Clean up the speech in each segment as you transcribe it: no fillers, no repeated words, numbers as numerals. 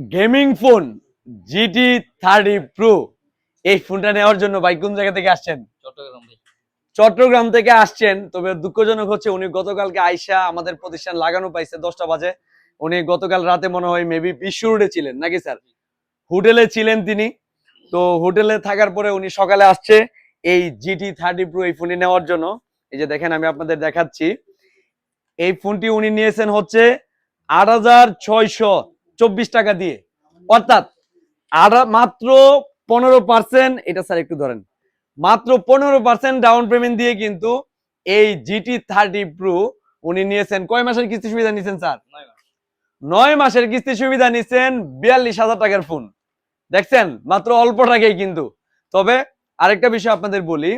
Gaming phone GT 30 pro, এই ফোনটা নেওয়ার জন্য ভাই কোন জায়গা থেকে আসছেন? চট্টগ্রাম ভাই। চট্টগ্রাম থেকে আসছেন। তবে দুঃখজনক হচ্ছে উনি গতকালকে আইসা আমাদের প্রতিষ্ঠান লাগানো পাইছে 10টা বাজে। উনি গতকাল রাতে মনে হয় মেবি বিশ্ব রোডে ছিলেন নাকি স্যার? হোটেলে ছিলেন তিনি। তো হোটেলে থাকার পরে উনি সকালে আসছে এই জিটি 30 প্রো এই ফোনটি নেওয়ার জন্য। এই যে দেখেন আমি আপনাদের দেখাচ্ছি, এই ফোনটি উনি নিয়েছেন হচ্ছে ৮,৬২৪ টাকা দিয়ে, অর্থাৎ মাত্র 15%। এটা স্যার একটু ধরেন, মাত্র 15% ডাউন পেমেন্ট দিয়ে কিন্তু এই জিটি 30 প্রো উনি নিয়েছেন। কয় মাসের কিস্তি সুবিধা নিয়েছেন স্যার? 9 মাসের কিস্তি সুবিধা নিয়েছেন 42,000 টাকার ফোন। দেখছেন, মাত্র অল্প টাকাই কিন্তু। তবে আরেকটা বিষয় আপনাদের বলি,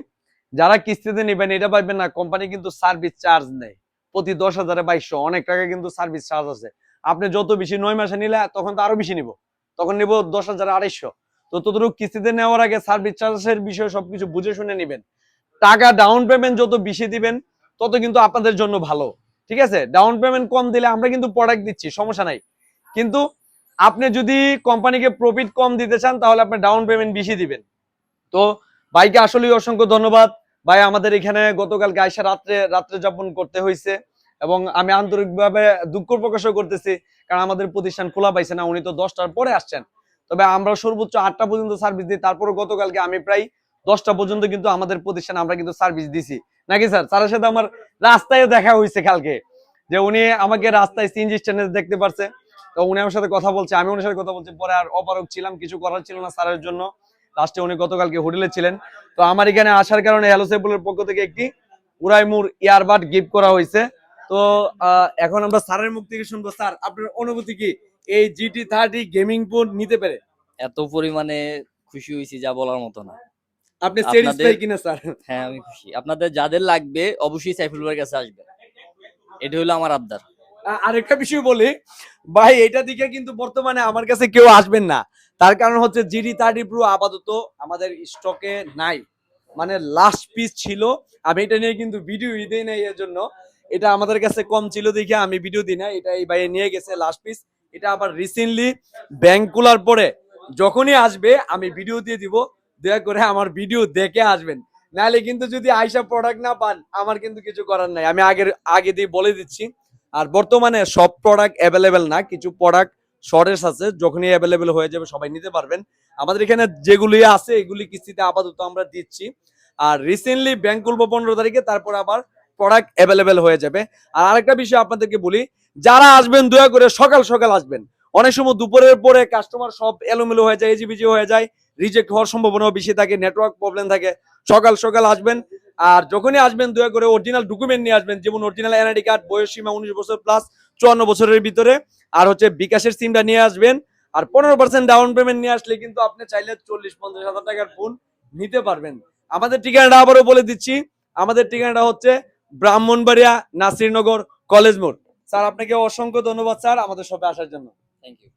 যারা কিস্তিতে নেবেন এটা পাইবেন না, কোম্পানি কিন্তু সার্ভিস চার্জ নেয় প্রতি 10,000-এ 2200, অনেক টাকা কিন্তু সার্ভিস চার্জ আছে। আপনি যত বেশি 9 মাসে নিলে তখন তো আরো বেশি নিব, তখন নিব 10,200। তো ততটুকু কিস্তিতে নেওয়ার আগে সার্ভিস চার্জের বিষয়ে সবকিছু বুঝে শুনে নেবেন। টাকা ডাউন পেমেন্ট যত বেশি দিবেন তত কিন্তু আপনাদের জন্য ভালো। ঠিক আছে, ডাউন পেমেন্ট কম দিলে আমরা কিন্তু প্রোডাক্ট দিচ্ছি, সমস্যা নাই, কিন্তু আপনি যদি কোম্পানিকে প্রফিট কম দিতে চান তাহলে আপনি ডাউন পেমেন্ট বেশি দিবেন। তো ভাইকে আসলে অসংখ্য ধন্যবাদ। ভাই আমাদের এখানে গতকালকে আইসা রাত্রে যাপন করতে হয়েছে, এবং আমি আন্তরিকভাবে দুঃখ প্রকাশও করতেছি, কারণ আমাদের প্রতিষ্ঠান খোলা পাইছে না। উনি তো 10টার পরে আসছেন, তবে আমরা সর্বোচ্চ 8টা পর্যন্ত সার্ভিস দিই। তারপরে গতকালকে আমি প্রায় 10টা পর্যন্ত কিন্তু আমাদের প্রতিষ্ঠান আমরা কিন্তু সার্ভিস দিছি নাকি স্যার? স্যারের সাথে আমার রাস্তায় দেখা হয়েছে কালকে, যে উনি আমাকে রাস্তায় সিএনজি স্ট্যান্ডে দেখতে পারছে। তো উনি আমার সাথে কথা বলছে, আমি ওনার সাথে কথা বলছি। পরে আর অপারক ছিলাম, কিছু করার ছিল না স্যারের জন্য। লাস্টে উনি গতকালকে হোটেলে ছিলেন। তো আমার এখানে আসার কারণে হ্যালো সাইফুলের পক্ষ থেকে একটি উড়াইমুর ইয়ারবাড গিফট করা হয়েছে। তো এখন আমরা স্যারের মুখ থেকে শুনবো। স্যার, আপনার অনুভূতি কি এই জিটি 30 গেমিং ফোন নিতে পেরে? এত পরিমাণে খুশি হয়েছি যা বলার মতো না। আপনি আপনাদের স্যাটিসফাই কিনা স্যার? হ্যাঁ আমি খুশি। আপনাদের যাদের লাগবে অবশ্যই সাইফুল ভাইয়ের কাছে আসবেন, এটা হলো আমার আবদার। আরেকটা বিষয় বলি ভাই, এটা দিকে কিন্তু বর্তমানে আমার কাছে কেউ আসবেন না। তার কারণ হচ্ছে জিটি 30 প্রো আপাতত আমাদের স্টকে নাই, মানে লাস্ট পিস ছিল। আমি এটা নিয়ে কিন্তু ভিডিও দিই নাই, এর জন্য এটা আমাদের কাছে কম ছিল দেখে আমি ভিডিও দিই না। এটা এই ভাই নিয়ে গেছে লাস্ট পিস। এটা আবার রিসেন্টলি ব্যাংক খোলার পরে যখনই আসবে আমি ভিডিও দিয়ে দিব, দয়া করে আমার ভিডিও দেখে আসবেন। নাহলে কিন্তু যদি আইসা প্রোডাক্ট না পান আমার কিন্তু কিছু করার নাই, আমি আগে দিয়ে বলে দিচ্ছি। আর বর্তমানে সব প্রোডাক্ট অ্যাভেলেবেল না, কিছু প্রোডাক্ট শর্টেজ আছে, যখনই অ্যাভেলেবেল হয়ে যাবে সবাই নিতে পারবেন। আমাদের এখানে যেগুলি আছে এগুলি কিস্তিতে আপাতত আমরা দিচ্ছি। আর রিসেন্টলি ব্যাংক খুলবো 15 তারিখে, তারপর আবার প্রোডাক্ট অ্যাভেলেবেল হয়ে যাবে। আর আরেকটা বিষয় আপনাদেরকে বলি, যারা আসবেন দয়া করে সকাল সকাল আসবেন। অনেক সময় দুপুরের পরে কাস্টমার সব এলোমেলো হয়ে যায়, এজিবিজি হয়ে যায়, রিজেক্ট হওয়ার সম্ভাবনাও বেশি থাকে, নেটওয়ার্ক প্রবলেম থাকে। সকাল সকাল আসবেন। আর যখনই আসবেন দয়া করে অরিজিনাল ডকুমেন্ট নিয়ে আসবেন, যেমন অরিজিনাল এনআইডি কার্ড, বয়স সীমা 19 বছর প্লাস, 54 বছরের ভিতরে। আর হচ্ছে বিকাশের সিমটা নিয়ে আসবেন। আর 15% ডাউন পেমেন্ট নিয়ে আসলে কিন্তু আপনি চাইলে 40-50 হাজার টাকার ফোন নিতে পারবেন। আমাদের ঠিকানাটা আবারও বলে দিচ্ছি, আমাদের ঠিকানাটা হচ্ছে ব্রাহ্মণবাড়িয়া, নাসিরনগর, কলেজ মোড়। স্যার আপনাকে অসংখ্য ধন্যবাদ স্যার আমাদের শপে আসার জন্য। Thank you.